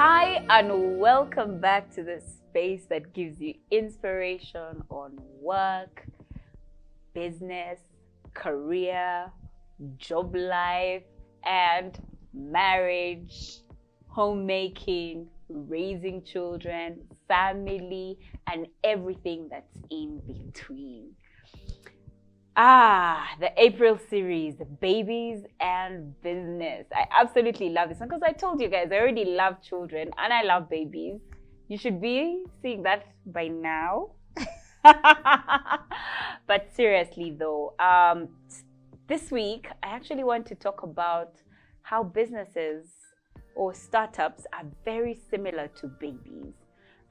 Hi, and welcome back to the space that gives you inspiration on work, business, career, job life, and marriage, homemaking, raising children, family, and everything that's in between. The April series, babies and business. I absolutely love this one because I told you guys I already love children and I love babies. You should be seeing that by now. But seriously though, this week I actually want to talk about how businesses or startups are very similar to babies.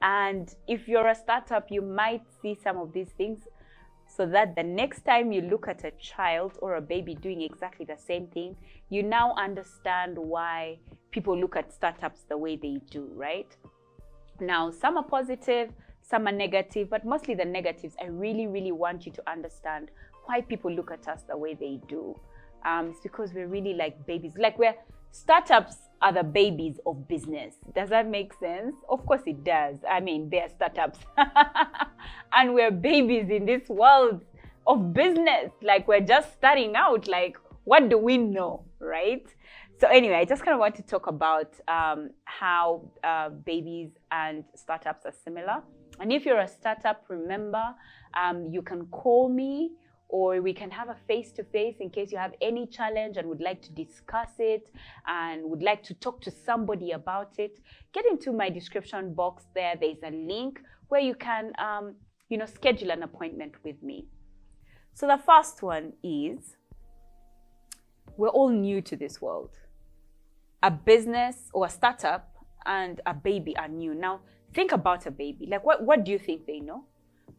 And if you're a startup, you might see some of these things, so that the next time you look at a child or a baby doing exactly the same thing, you now understand why people look at startups the way they do, right? Now, some are positive, some are negative, but mostly the negatives. I really, really want you to understand why people look at us the way they do. It's because we're really like babies. Startups are the babies of business. Does that make sense? Of course it does. I mean, they're startups. And we're babies in this world of business. Like, we're just starting out. Like, what do we know, right? So anyway, I just kind of want to talk about how babies and startups are similar. And if you're a startup, remember, you can call me, or we can have a face-to-face in case you have any challenge and would like to discuss it and would like to talk to somebody about it. Get into my description box there. There's a link where you can, schedule an appointment with me. So the first one is, we're all new to this world. A business or a startup and a baby are new. Now, think about a baby. Like, what do you think they know?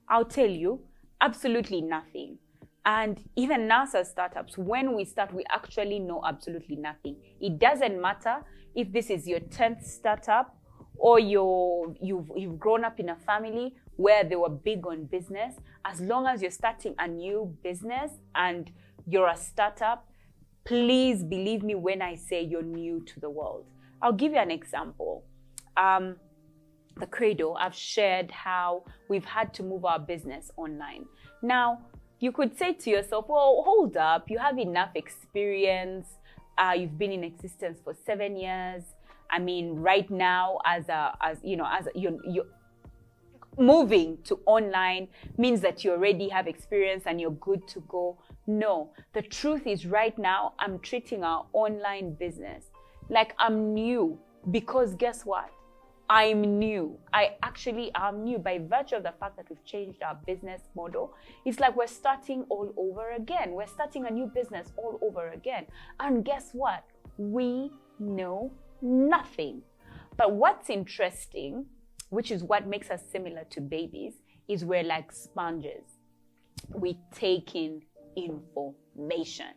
I'll tell you, absolutely nothing. And even now as startups, when we start, we actually know absolutely nothing. It doesn't matter if this is your 10th startup or you've grown up in a family where they were big on business. As long as you're starting a new business and you're a startup, please believe me when I say you're new to the world. I'll give you an example. The Credo, I've shared how we've had to move our business online. Now, you could say to yourself, well, hold up, you have enough experience. You've been in existence for 7 years. I mean, right now, you're moving to online means that you already have experience and you're good to go. No, the truth is right now, I'm treating our online business like I'm new, because guess what? I'm new. I actually am new by virtue of the fact that we've changed our business model. It's like we're starting all over again. We're starting a new business all over again. And guess what? We know nothing. But what's interesting, which is what makes us similar to babies, is we're like sponges. We take in information.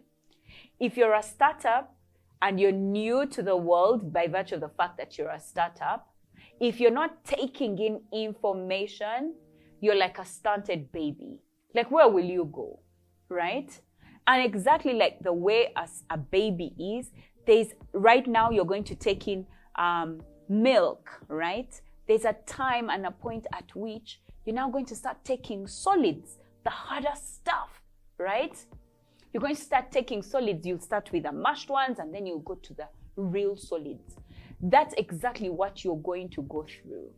If you're a startup and you're new to the world by virtue of the fact that you're a startup, if you're not taking in information, you're like a stunted baby. Like, where will you go, right? And exactly like the way as a baby is, right now you're going to take in milk, right? There's a time and a point at which you're now going to start taking solids, the harder stuff, right? You're going to start taking solids. You'll start with the mashed ones and then you'll go to the real solids. That's exactly what you're going to go through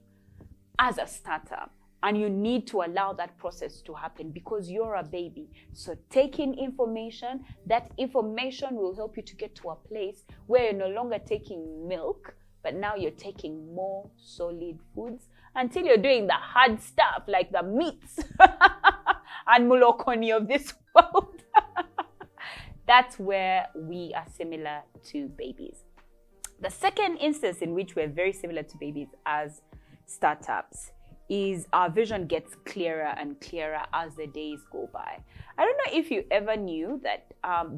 as a startup. And you need to allow that process to happen because you're a baby. So take in information. That information will help you to get to a place where you're no longer taking milk, but now you're taking more solid foods until you're doing the hard stuff like the meats and mulokoni of this world. That's where we are similar to babies. The second instance in which we're very similar to babies as startups is our vision gets clearer and clearer as the days go by. I don't know if you ever knew that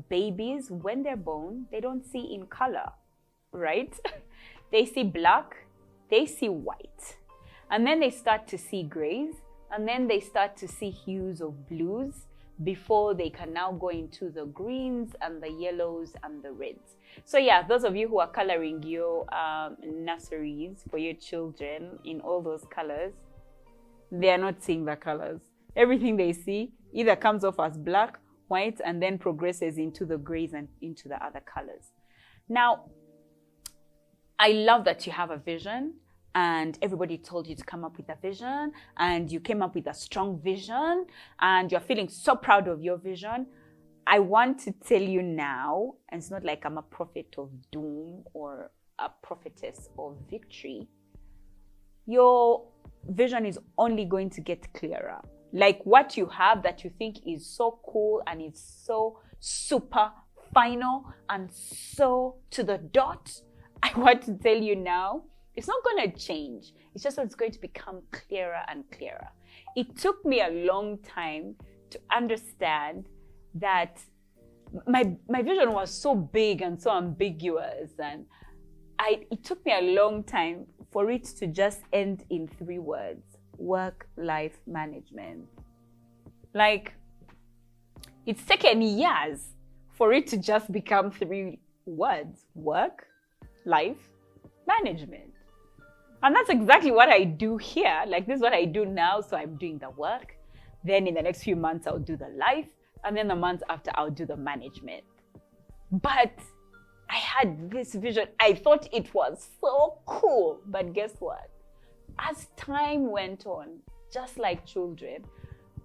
babies, when they're born, they don't see in color, right? They see black, they see white, and then they start to see grays, and then they start to see hues of blues. before they can now go into the greens and the yellows and the reds. So yeah, those of you who are coloring your nurseries for your children in all those colors, they are not seeing the colors. Everything they see either comes off as black, white, and then progresses into the grays and into the other colors. Now, I love that you have a vision and everybody told you to come up with a vision and you came up with a strong vision and you're feeling so proud of your vision. I want to tell you now, and it's not like I'm a prophet of doom or a prophetess of victory, your vision is only going to get clearer. Like what you have that you think is so cool and is so super final and so to the dot, I want to tell you now, it's not going to change. It's just that it's going to become clearer and clearer. It took me a long time to understand that my vision was so big and so ambiguous, and it took me a long time for it to just end in 3 words: work-life management. Like, it's taken years for it to just become 3 words: work-life management. And that's exactly what I do here. Like, this is what I do now. So I'm doing the work. Then in the next few months, I'll do the life. And then the month after, I'll do the management. But I had this vision. I thought it was so cool. But guess what? As time went on, just like children,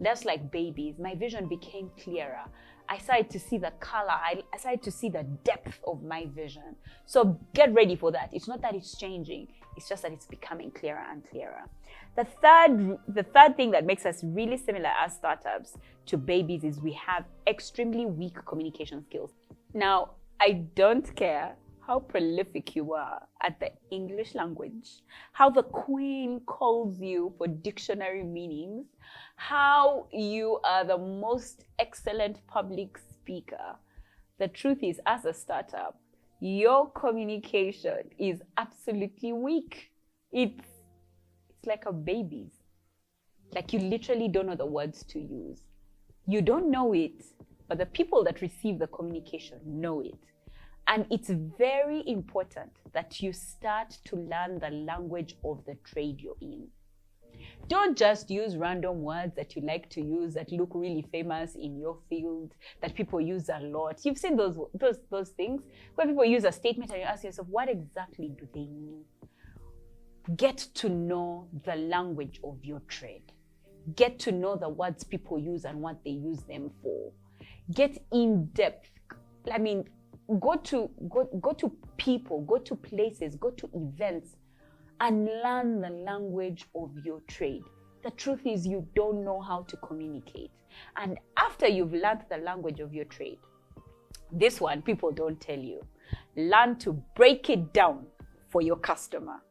just like babies, my vision became clearer. I started to see the color. I started to see the depth of my vision. So get ready for that. It's not that it's changing. It's just that it's becoming clearer and clearer. The third thing that makes us really similar as startups to babies is we have extremely weak communication skills. Now, I don't care how prolific you are at the English language, how the Queen calls you for dictionary meanings, how you are the most excellent public speaker. The truth is, as a startup, your communication is absolutely weak. It's like a baby's. Like, you literally don't know the words to use. You don't know it, but the people that receive the communication know it. And it's very important that you start to learn the language of the trade you're in. Don't just use random words that you like to use that look really famous in your field, that people use a lot. You've seen those things where people use a statement and you ask yourself, what exactly do they mean? Get to know the language of your trade. Get to know the words people use and what they use them for. Get in depth. I mean, go to people, go to places, go to events, and learn the language of your trade. The truth is, you don't know how to communicate. And after you've learned the language of your trade, this one people don't tell you. Learn to break it down for your customer.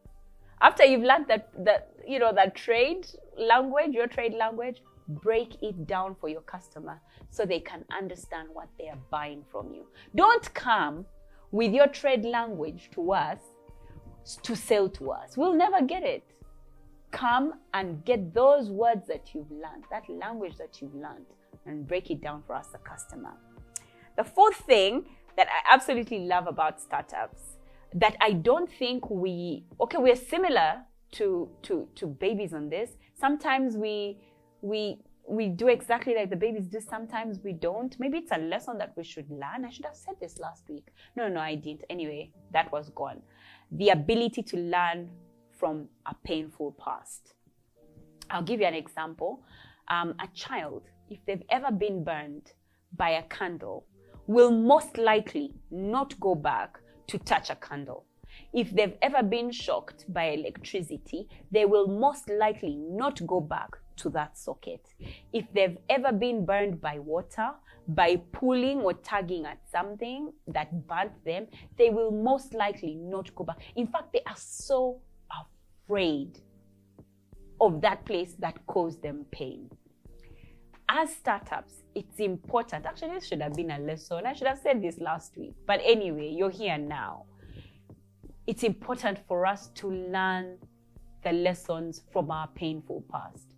After you've learned that trade language, your trade language, break it down for your customer so they can understand what they are buying from you. Don't come with your trade language to us to sell to us. We'll never get it. Come and get those words that you've learned, that language that you've learned, and break it down for us, the customer. The fourth thing that I absolutely love about startups, that I don't think we're similar to babies on this. Sometimes we do exactly like the babies do. Sometimes we don't. Maybe it's a lesson that we should learn. I should have said this last week. No, I didn't. Anyway, that was gone. The ability to learn from a painful past. I'll give you an example. A child, if they've ever been burned by a candle, will most likely not go back to touch a candle. If they've ever been shocked by electricity, they will most likely not go back to that socket. If they've ever been burned by water, by pulling or tugging at something that burnt them, they will most likely not go back. In fact, they are so afraid of that place that caused them pain. As startups, it's important. Actually, this should have been a lesson. I should have said this last week. But anyway, you're here now. It's important for us to learn the lessons from our painful past.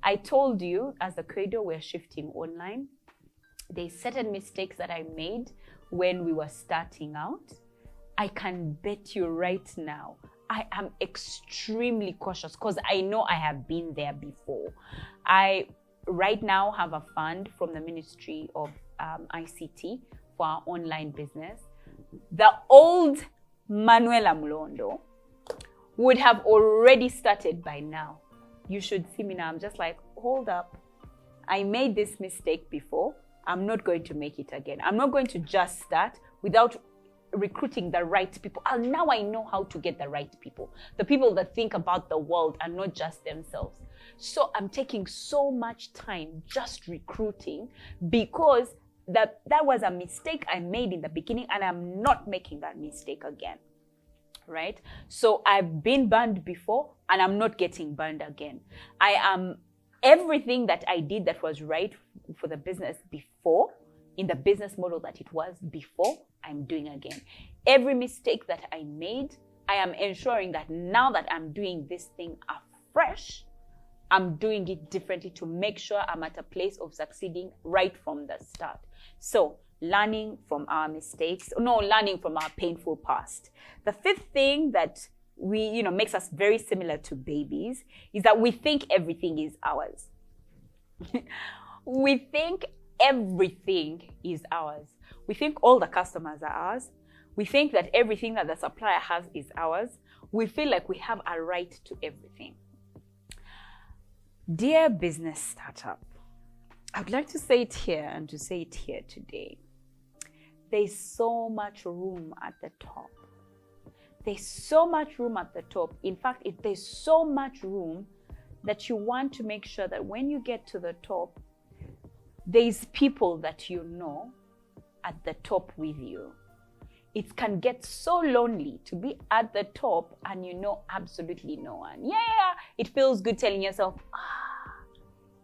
I told you, as a credo, we're shifting online. There's certain mistakes that I made when we were starting out. I can bet you right now, I am extremely cautious because I know I have been there before. I right now have a fund from the Ministry of ICT for our online business. The old Manuela Mulondo would have already started by now. You should see me now. I'm just like, hold up. I made this mistake before. I'm not going to make it again. I'm not going to just start without recruiting the right people. Now I know how to get the right people. The people that think about the world and not just themselves. So I'm taking so much time just recruiting because that was a mistake I made in the beginning, and I'm not making that mistake again. Right? So I've been burned before and I'm not getting burned again. I am everything that I did that was right for the business before, in the business model that it was before, I'm doing again. Every mistake that I made, I am ensuring that now that I'm doing this thing afresh, I'm doing it differently to make sure I'm at a place of succeeding right from the start. So learning from our mistakes, learning from our painful past. The fifth thing that makes us very similar to babies is that we think everything is ours. We think everything is ours. We think all the customers are ours. We think that everything that the supplier has is ours. We feel like we have a right to everything. Dear business startup, I'd like to say it here and to say it here today. There's so much room at the top. There's so much room at the top. In fact, there's so much room that you want to make sure that when you get to the top, there's people that you know at the top with you. It can get so lonely to be at the top and you know absolutely no one. Yeah, it feels good telling yourself,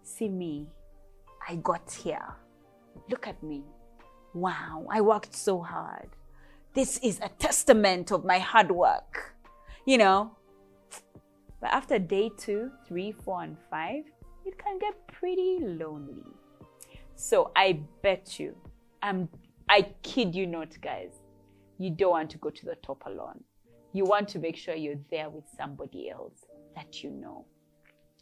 see me, I got here. Look at me. Wow, I worked so hard. This is a testament of my hard work, But after day 2, 3, 4, and 5, it can get pretty lonely. So I bet you, I kid you not, guys, you don't want to go to the top alone. You want to make sure you're there with somebody else that you know.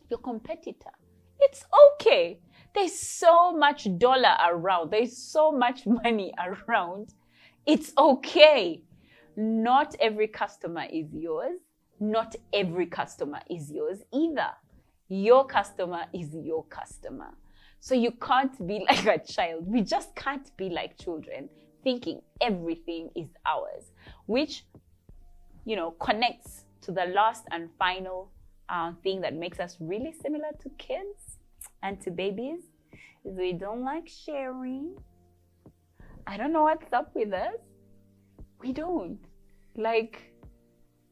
Your competitor. It's okay. There's so much dollar around. There's so much money around. It's okay. Not every customer is yours. Not every customer is yours either. Your customer is your customer. So you can't be like a child. We just can't be like children, thinking everything is ours, which, connects to the last and final thing that makes us really similar to kids and to babies, is we don't like sharing. I don't know what's up with us. We don't.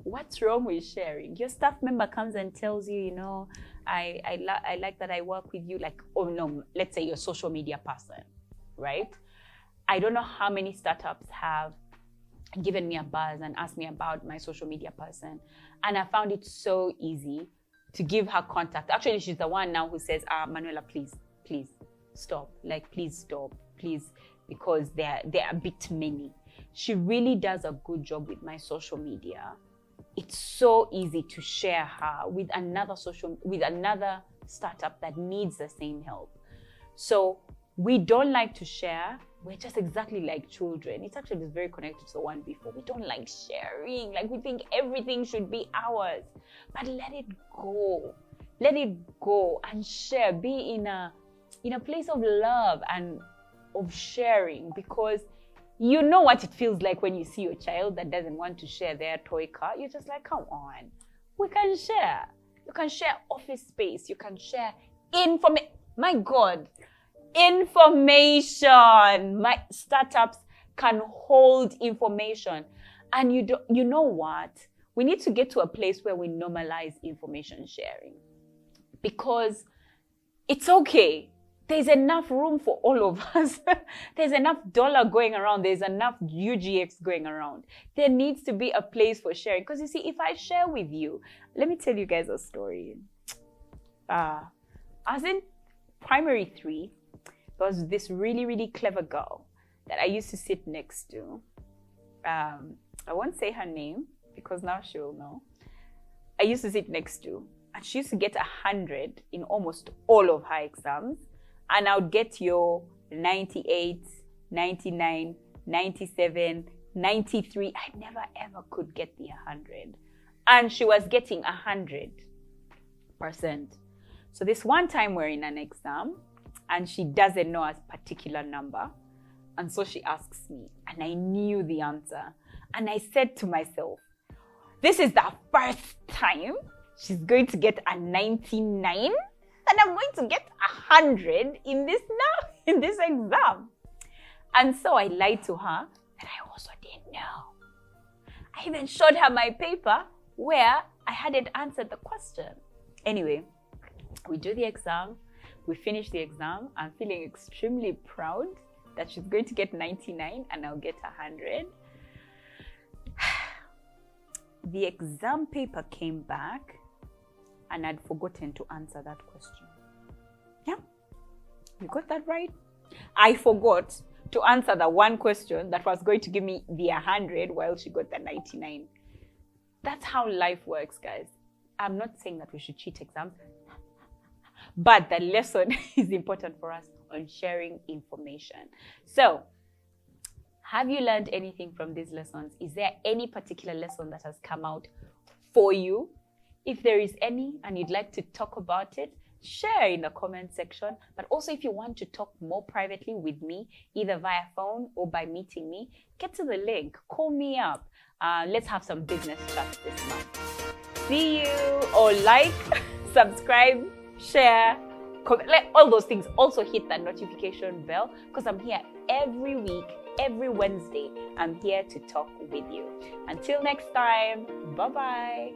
What's wrong with sharing? Your staff member comes and tells you, I like that I work with you. Let's say you're a social media person, right? I don't know how many startups have given me a buzz and asked me about my social media person. And I found it so easy to give her contact. Actually, she's the one now who says, Manuela, please stop. Please stop, please, because they're a bit many. She really does a good job with my social media. It's so easy to share her with another startup that needs the same help. So we don't like to share. We're just exactly like children. It's actually very connected to the one before. We don't like sharing. We think everything should be ours. But let it go. Let it go and share. Be in a place of love and of sharing, because you know what it feels like when you see your child that doesn't want to share their toy car. You're just like, come on. We can share. You can share office space. You can share information. My God. Information. My startups can hold information. And you know what? We need to get to a place where we normalize information sharing, because it's okay. There's enough room for all of us. There's enough dollar going around. There's enough UGX going around. There needs to be a place for sharing. Because you see, if I share with you, let me tell you guys a story. I was in primary 3. there was this really, really clever girl that I used to sit next to. I won't say her name because now she'll know. I used to sit next to, and she used to get 100 in almost all of her exams, and I would get your 98, 99, 97, 93. I never ever could get the 100, and she was getting 100%. So this one time we're in an exam, and she doesn't know a particular number, and so she asks me, and I knew the answer, and I said to myself, this is the first time she's going to get a 99, and I'm going to get 100 in this exam. And so I lied to her that I also didn't know. I even showed her my paper where I hadn't answered the question. Anyway, we do the exam, we finish the exam. I'm feeling extremely proud that she's going to get 99 and I'll get 100. The exam paper came back and I'd forgotten to answer that question. Yeah, you got that right. I forgot to answer the one question that was going to give me the 100 while she got the 99. That's how life works, guys. I'm not saying that we should cheat exams, but the lesson is important for us on sharing information. So, have you learned anything from these lessons? Is there any particular lesson that has come out for you? If there is any and you'd like to talk about it, share in the comment section. But also if you want to talk more privately with me, either via phone or by meeting me, get to the link, call me up. Let's have some business chats this month. See you, or like, subscribe, share, comment, like all those things. Also hit that notification bell because I'm here every week, every Wednesday. I'm here to talk with you. Until next time, bye-bye.